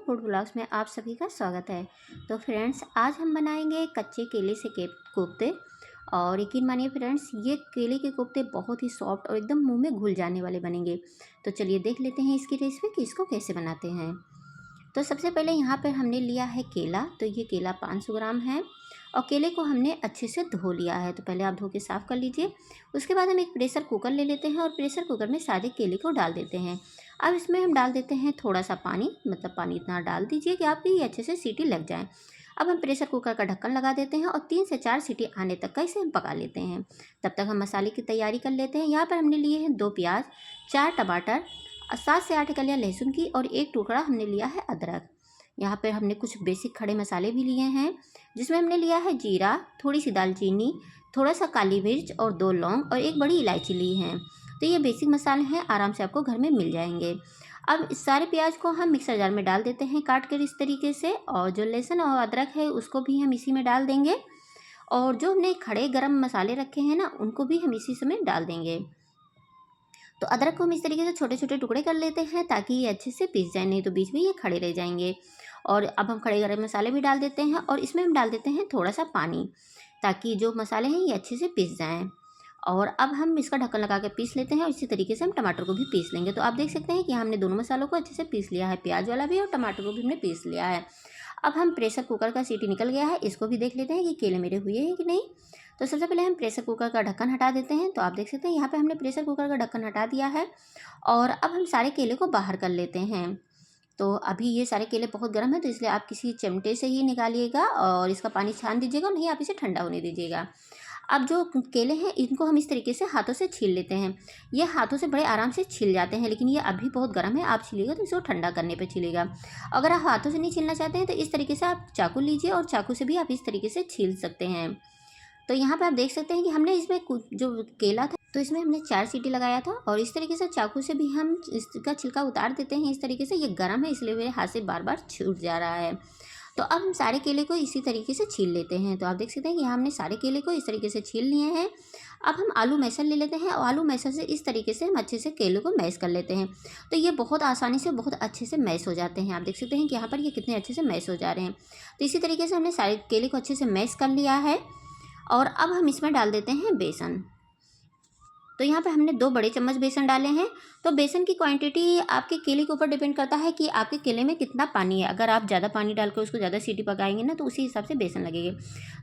Food blogs में आप सभी का स्वागत है। तो फ्रेंड्स, आज हम बनाएंगे कच्चे केले से कोफ्ते। और यकीन मानिए फ्रेंड्स, ये केले के कोफ्ते बहुत ही सॉफ्ट और एकदम मुंह में घुल जाने वाले बनेंगे। तो चलिए देख लेते हैं इसकी रेसिपी कि इसको कैसे बनाते हैं। तो सबसे पहले यहाँ पर हमने लिया है केला। तो ये केला 500 ग्राम है और केले को हमने अच्छे से धो लिया है। तो पहले आप धो के साफ़ कर लीजिए। उसके बाद हम एक प्रेशर कुकर ले लेते हैं और प्रेशर कुकर में सारे केले को डाल देते हैं। अब इसमें हम डाल देते हैं थोड़ा सा पानी, मतलब पानी इतना डाल दीजिए कि आपकी ये अच्छे से सीटी लग जाए। अब हम प्रेशर कुकर का ढक्कन लगा देते हैं और 3 से 4 सीटी आने तक का इसे हम पका लेते हैं। तब तक हम मसाले की तैयारी कर लेते हैं। यहाँ पर हमने लिए हैं 2 प्याज, 4 टमाटर, 7 से 8 कलियाँ लहसुन की और 1 टुकड़ा हमने लिया है अदरक। यहाँ पर हमने कुछ बेसिक खड़े मसाले भी लिए हैं, जिसमें हमने लिया है जीरा, थोड़ी सी दालचीनी, थोड़ा सा काली मिर्च और 2 लौंग और 1 बड़ी इलायची ली है। तो ये बेसिक मसाले हैं, आराम से आपको घर में मिल जाएंगे। अब इस सारे प्याज को हम मिक्सर जार में डाल देते हैं काट कर इस तरीके से, और जो लहसुन और अदरक है उसको भी हम इसी में डाल देंगे। और जो हमने खड़े गरम मसाले रखे हैं ना, उनको भी हम इसी समय डाल देंगे। तो अदरक को हम इस तरीके से छोटे छोटे टुकड़े कर लेते हैं ताकि ये अच्छे से पीस जाए, नहीं तो बीच में ये खड़े रह जाएंगे। और अब हम खड़े गरम मसाले भी डाल देते हैं और इसमें हम डाल देते हैं थोड़ा सा पानी, ताकि जो मसाले हैं ये अच्छे से पीस जाएँ। और अब हम इसका ढक्कन लगा के पीस लेते हैं और इसी तरीके से हम टमाटर को भी पीस लेंगे। तो आप देख सकते हैं कि हमने दोनों मसालों को अच्छे से पीस लिया है, प्याज वाला भी और टमाटर को भी हमने पीस लिया है। अब हम प्रेशर कुकर का सीटी निकल गया है, इसको भी देख लेते हैं कि केले मेरे हुए हैं कि नहीं। तो सबसे पहले हम प्रेशर कुकर का ढक्कन हटा देते हैं। तो आप देख सकते हैं यहाँ पे हमने प्रेशर कुकर का ढक्कन हटा दिया है और अब हम सारे केले को बाहर कर लेते हैं। तो अभी ये सारे केले बहुत गर्म है, तो इसलिए आप किसी चिमटे से ही निकालिएगा और इसका पानी छान दीजिएगा, नहीं आप इसे ठंडा होने दीजिएगा। अब जो केले हैं इनको हम इस तरीके से हाथों से छील लेते हैं। ये हाथों से बड़े आराम से छिल जाते हैं, लेकिन ये अभी बहुत गर्म है, आप छीलिएगा तो इसको ठंडा करने पे छिलेगा। अगर आप हाथों से नहीं छीलना चाहते हैं तो इस तरीके से आप चाकू लीजिए और चाकू से भी आप इस तरीके से छील सकते हैं। तो यहाँ पे आप देख सकते हैं कि हमने इसमें जो केला था तो इसमें हमने 4 सीटी लगाया था और इस तरीके से चाकू से भी हम इसका छिलका उतार देते हैं। इस तरीके से ये गर्म है, इसलिए मेरे हाथ से बार बार छूट जा रहा है। तो अब हम सारे केले को इसी तरीके से छील लेते हैं। तो आप देख सकते हैं कि यहाँ हमने सारे केले को इस तरीके से छील लिए हैं। अब हम आलू मैशर ले लेते हैं और आलू मैशर से इस तरीके से हम अच्छे से केले को मैश कर लेते हैं। तो ये बहुत आसानी से बहुत अच्छे से मैश हो जाते हैं। आप देख सकते हैं कि यहाँ पर ये कितने अच्छे से मैश हो जा रहे हैं। तो इसी तरीके से हमने सारे केले को अच्छे से मैश कर लिया है और अब हम इसमें डाल देते हैं बेसन। तो यहाँ पे हमने 2 बड़े चम्मच बेसन डाले हैं। तो बेसन की क्वांटिटी आपके केले के ऊपर डिपेंड करता है कि आपके केले में कितना पानी है। अगर आप ज़्यादा पानी डालकर उसको ज़्यादा सीटी पकाएंगे ना, तो उसी हिसाब से बेसन लगेगा।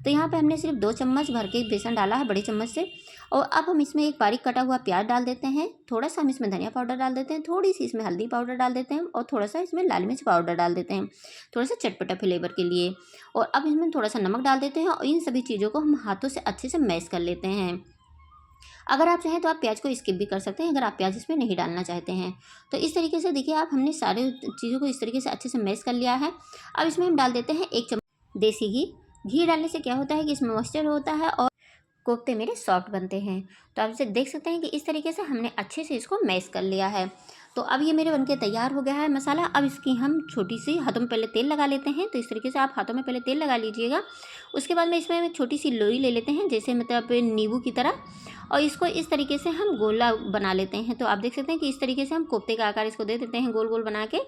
तो यहाँ पे हमने सिर्फ 2 चम्मच भर के बेसन डाला है बड़े चम्मच से। और अब हम इसमें एक बारीक कटा हुआ प्याज डाल देते हैं, थोड़ा सा हम इसमें धनिया पाउडर डाल देते हैं, थोड़ी सी इसमें हल्दी पाउडर डाल देते हैं और थोड़ा सा इसमें लाल मिर्च पाउडर डाल देते हैं, थोड़ा सा चटपटा फ्लेवर के लिए। और अब इसमें थोड़ा सा नमक डाल देते हैं और इन सभी चीज़ों को हम हाथों से अच्छे से मैश कर लेते हैं। अगर आप चाहें तो आप प्याज को स्किप भी कर सकते हैं, अगर आप प्याज इसमें नहीं डालना चाहते हैं। तो इस तरीके से देखिए आप हमने सारे चीज़ों को इस तरीके से अच्छे से मैश कर लिया है। अब इसमें हम डाल देते हैं 1 चम्मच देसी घी। घी डालने से क्या होता है कि इसमें मॉइस्चर होता है और कोफ्ते मेरे सॉफ्ट बनते हैं। तो आप इसे देख सकते हैं कि इस तरीके से हमने अच्छे से इसको मैश कर लिया है। तो अब ये मेरे बनके तैयार हो गया है मसाला। अब इसकी हम छोटी सी हाथों में पहले तेल लगा लेते हैं। तो इस तरीके से आप हाथों में पहले तेल लगा लीजिएगा। उसके बाद में इसमें एक छोटी सी लोई ले लेते हैं, जैसे मतलब नींबू की तरह, और इसको इस तरीके से हम गोला बना लेते हैं। तो आप देख सकते हैं कि इस तरीके से हम कोफ्ते का आकार इसको दे देते हैं गोल गोल बना के।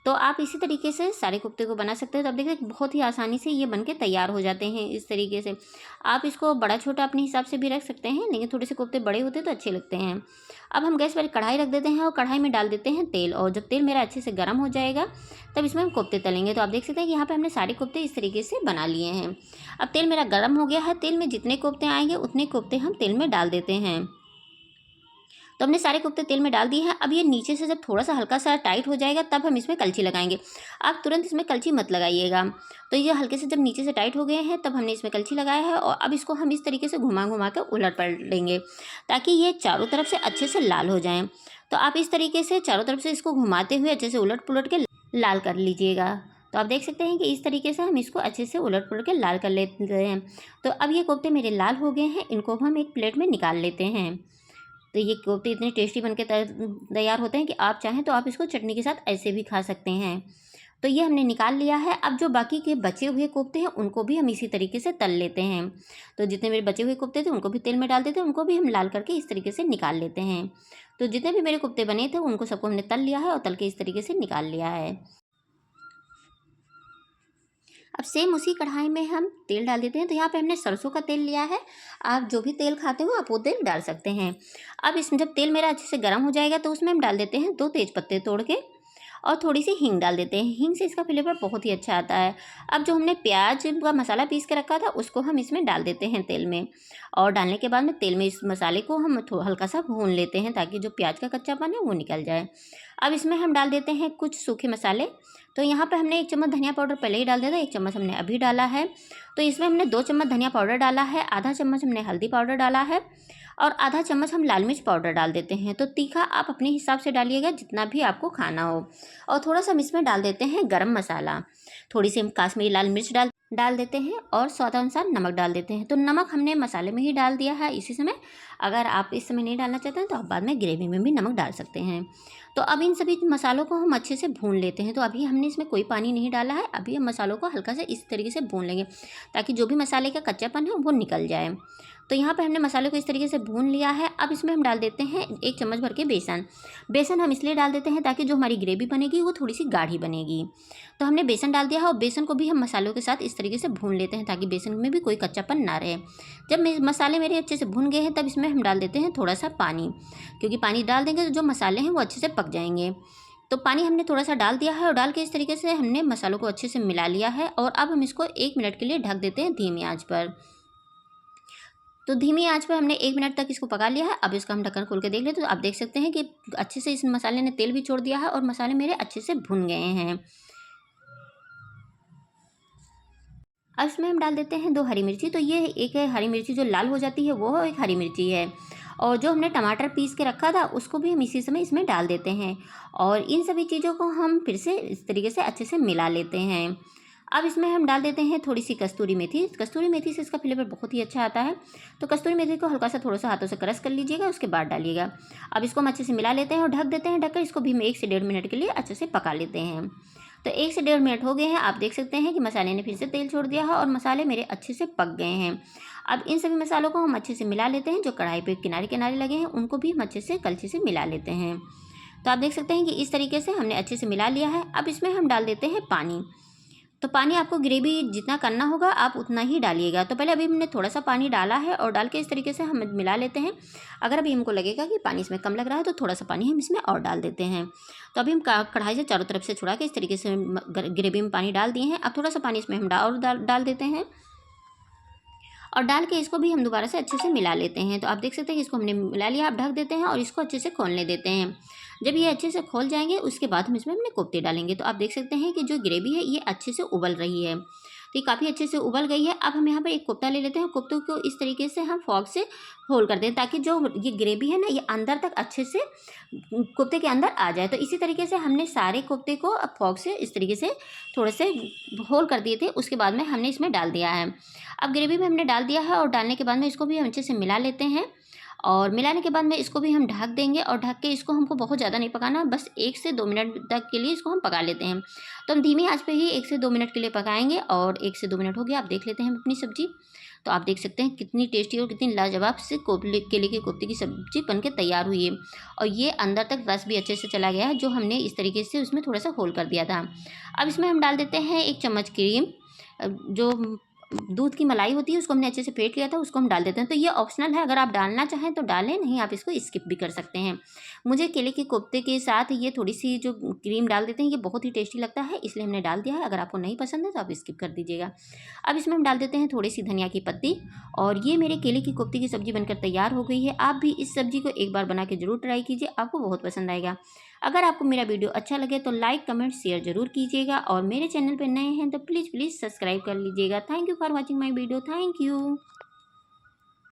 तो आप इसी तरीके से सारे कोफ्ते को बना सकते हैं। तो आप देखिए बहुत ही आसानी से ये बनके तैयार हो जाते हैं। इस तरीके से आप इसको बड़ा छोटा अपने हिसाब से भी रख सकते हैं, लेकिन थोड़े से कोफ्ते बड़े होते हैं तो अच्छे लगते हैं। अब हम गैस पर कढ़ाई रख देते हैं और कढ़ाई में डाल देते हैं तेल, और जब तेल मेरा अच्छे से गर्म हो जाएगा तब इसमें हम कोफ्ते तलेंगे। तो आप देख सकते हैं कि यहाँ पे हमने सारे कोफ्ते इस तरीके से बना लिए हैं। अब तेल मेरा गर्म हो गया है, तेल में जितने कोफ्ते आएंगे उतने कोफ्ते हम तेल में डाल देते हैं। तो हमने सारे कोफ्ते तेल में डाल दिए हैं। अब ये नीचे से जब थोड़ा सा हल्का सा टाइट हो जाएगा तब हम इसमें कलछी लगाएंगे। आप तुरंत इसमें कलछी मत लगाइएगा। तो ये हल्के से जब नीचे से टाइट हो गए हैं तब हमने इसमें कलछी लगाया है और अब इसको हम इस तरीके से घुमा घुमा कर उलट पलट लेंगे ताकि ये चारों तरफ से अच्छे से लाल हो जाएँ। तो आप इस तरीके से चारों तरफ से इसको घुमाते हुए अच्छे से उलट पुलट के लाल कर लीजिएगा। तो आप देख सकते हैं कि इस तरीके से हम इसको अच्छे से उलट पुलट के लाल कर लेते हैं। तो अब ये कोफ्ते मेरे लाल हो गए हैं, इनको हम एक प्लेट में निकाल लेते हैं। तो ये कोफ्ते इतने टेस्टी बनके तैयार होते हैं कि आप चाहें तो आप इसको चटनी के साथ ऐसे भी खा सकते हैं। तो ये हमने निकाल लिया है। अब जो बाकी के बचे हुए कोफ्ते हैं उनको भी हम इसी तरीके से तल लेते हैं। तो जितने मेरे बचे हुए कोफ्ते थे उनको भी तेल में डाल देते हैं, उनको भी हम लाल करके इस तरीके से निकाल लेते हैं। तो जितने भी मेरे कोफ्ते बने थे उनको सबको हमने तल लिया है और तल के इस तरीके से निकाल लिया है। अब सेम उसी कढ़ाई में हम तेल डाल देते हैं। तो यहाँ पे हमने सरसों का तेल लिया है, आप जो भी तेल खाते हो आप वो तेल डाल सकते हैं। अब इसमें जब तेल मेरा अच्छे से गर्म हो जाएगा तो उसमें हम डाल देते हैं 2 तेज पत्ते तोड़ के और थोड़ी सी हींग डाल देते हैं। हींग से इसका फ्लेवर बहुत ही अच्छा आता है। अब जो हमने प्याज का मसाला पीस के रखा था उसको हम इसमें डाल देते हैं तेल में, और डालने के बाद में तेल में इस मसाले को हम हल्का सा भून लेते हैं ताकि जो प्याज का कच्चापन है वो निकल जाए। अब इसमें हम डाल देते हैं कुछ सूखे मसाले। तो यहाँ पे हमने 1 चम्मच धनिया पाउडर पहले ही डाल दिया था, 1 चम्मच हमने अभी डाला है। तो इसमें हमने 2 चम्मच धनिया पाउडर डाला है, आधा चम्मच हमने हल्दी पाउडर डाला है और आधा चम्मच हम लाल मिर्च पाउडर डाल देते हैं। तो तीखा आप अपने हिसाब से डालिएगा जितना भी आपको खाना हो। और थोड़ा सा हम इसमें डाल देते हैं गरम मसाला, थोड़ी सी हम काश्मीरी लाल मिर्च डाल देते हैं और स्वादानुसार नमक डाल देते हैं। तो नमक हमने मसाले में ही डाल दिया है इसी समय। अगर आप इस समय नहीं डालना चाहते हैं तो आप बाद में ग्रेवी में भी नमक डाल सकते हैं। तो अब इन सभी मसालों को हम अच्छे से भून लेते हैं। तो अभी हमने इसमें कोई पानी नहीं डाला है, अभी हम मसालों को हल्का से इस तरीके से भून लेंगे ताकि जो भी मसाले का कच्चापन है वो निकल जाए। तो यहाँ पर हमने मसाले को इस तरीके से भून लिया है। अब इसमें हम डाल देते हैं 1 चम्मच भर के बेसन। बेसन हम इसलिए डाल देते हैं ताकि जो हमारी ग्रेवी बनेगी वो थोड़ी सी गाढ़ी बनेगी। तो हमने बेसन डाल दिया है और बेसन को भी हम मसालों के साथ इस तरीके से भून लेते हैं ताकि बेसन में भी कोई कच्चापन ना रहे। जब मसाले मेरे अच्छे से भून गए हैं तब इसमें हम डाल देते हैं थोड़ा सा पानी, क्योंकि पानी डाल देंगे तो जो मसाले हैं वो अच्छे से पक जाएंगे। तो पानी हमने थोड़ा सा डाल दिया है और डाल के इस तरीके से हमने मसालों को अच्छे से मिला लिया है। और अब हम इसको 1 मिनट के लिए ढक देते हैं धीमी आंच पर। तो धीमी आंच पर हमने 1 मिनट तक इसको पका लिया है। अब इसका हम ढक्कन खोल के देख लेते तो आप देख सकते हैं कि अच्छे से इस मसाले ने तेल भी छोड़ दिया है और मसाले मेरे अच्छे से भुन गए हैं। अब इसमें हम डाल देते हैं 2 हरी मिर्ची। तो ये एक हरी मिर्ची जो लाल हो जाती है वो एक हरी मिर्ची है, और जो हमने टमाटर पीस के रखा था उसको भी हम इसी समय इसमें डाल देते हैं और इन सभी चीज़ों को हम फिर से इस तरीके से अच्छे से मिला लेते हैं। अब इसमें हम डाल देते हैं थोड़ी सी कस्तूरी मेथी। कस्तूरी मेथी से इसका फ्लेवर बहुत ही अच्छा आता है। तो कस्तूरी मेथी को हल्का सा थोड़ा सा हाथों से क्रश कर लीजिएगा, उसके बाद डालिएगा। अब इसको हम अच्छे से मिला लेते हैं और ढक देते हैं। ढककर इसको भी हम 1 से 1.5 मिनट के लिए अच्छे से पका लेते हैं। तो 1 से 1.5 मिनट हो गए हैं। आप देख सकते हैं कि मसाले ने फिर से तेल छोड़ दिया है और मसाले मेरे अच्छे से पक गए हैं। अब इन सभी मसालों को हम अच्छे से मिला लेते हैं। जो कढ़ाई पे किनारे किनारे लगे हैं उनको भी हम अच्छे से कलछी से मिला लेते हैं। तो आप देख सकते हैं कि इस तरीके से हमने अच्छे से मिला लिया है। अब इसमें हम डाल देते हैं पानी। तो पानी आपको ग्रेवी जितना करना होगा आप उतना ही डालिएगा। तो पहले अभी हमने थोड़ा सा पानी डाला है और डाल के इस तरीके से हम मिला लेते हैं। अगर अभी हमको लगेगा कि पानी इसमें कम लग रहा है तो थोड़ा सा पानी हम इसमें और डाल देते हैं। तो अभी हम कढ़ाई से चारों तरफ से छुड़ा के इस तरीके से ग्रेवी में पानी डाल दिए हैं। अब थोड़ा सा पानी इसमें हम डाल देते हैं और डाल के इसको भी हम दोबारा से अच्छे से मिला लेते हैं। तो आप देख सकते हैं कि इसको हमने मिला लिया। अब ढक देते हैं और इसको अच्छे से खोलने देते हैं। जब ये अच्छे से खोल जाएंगे उसके बाद हम इसमें अपने कोफ्ते डालेंगे। तो आप देख सकते हैं कि जो ग्रेवी है ये अच्छे से उबल रही है। तो ये काफ़ी अच्छे से उबल गई है। अब हम यहाँ पर एक कोफ्ता ले लेते हैं। कोफ्तों को इस तरीके से हम फॉर्क से होल कर दें ताकि जो ये ग्रेवी है ना ये अंदर तक अच्छे से कोफ्ते के अंदर आ जाए। तो इसी तरीके से हमने सारे कोफ्ते को अब फॉर्क से इस तरीके से थोड़े से होल कर दिए थे। उसके बाद में हमने इसमें डाल दिया है। अब ग्रेवी में हमने डाल दिया है और डालने के बाद में इसको भी हम अच्छे से मिला लेते हैं और मिलाने के बाद में इसको भी हम ढक देंगे। और ढक के इसको हमको बहुत ज़्यादा नहीं पकाना, बस 1 से 2 मिनट तक के लिए इसको हम पका लेते हैं। तो हम धीमी आंच पे ही 1 से 2 मिनट के लिए पकाएंगे। और 1 से 2 मिनट हो गया, आप देख लेते हैं अपनी सब्जी। तो आप देख सकते हैं कितनी टेस्टी और कितनी लाजवाब से केले के कोफ्ते की सब्जी बनके तैयार हुई है। और ये अंदर तक रस भी अच्छे से चला गया है जो हमने इस तरीके से उसमें थोड़ा सा होल कर दिया था। अब इसमें हम डाल देते हैं 1 चम्मच क्रीम। जो दूध की मलाई होती है उसको हमने अच्छे से फेंट लिया था, उसको हम डाल देते हैं। तो ये ऑप्शनल है, अगर आप डालना चाहें तो डालें, नहीं आप इसको स्किप भी कर सकते हैं। मुझे केले के कोफ्ते के साथ ये थोड़ी सी जो क्रीम डाल देते हैं ये बहुत ही टेस्टी लगता है, इसलिए हमने डाल दिया है। अगर आपको नहीं पसंद है तो आप स्किप कर दीजिएगा। अब इसमें हम डाल देते हैं थोड़ी सी धनिया की पत्ती। और ये मेरे केले की कोफ्ते की सब्ज़ी बनकर तैयार हो गई है। आप भी इस सब्ज़ी को एक बार बना के ज़रूर ट्राई कीजिए, आपको बहुत पसंद आएगा। अगर आपको मेरा वीडियो अच्छा लगे तो लाइक कमेंट शेयर जरूर कीजिएगा और मेरे चैनल पर नए हैं तो प्लीज़ सब्सक्राइब कर लीजिएगा। Thank you for watching my video. Thank you.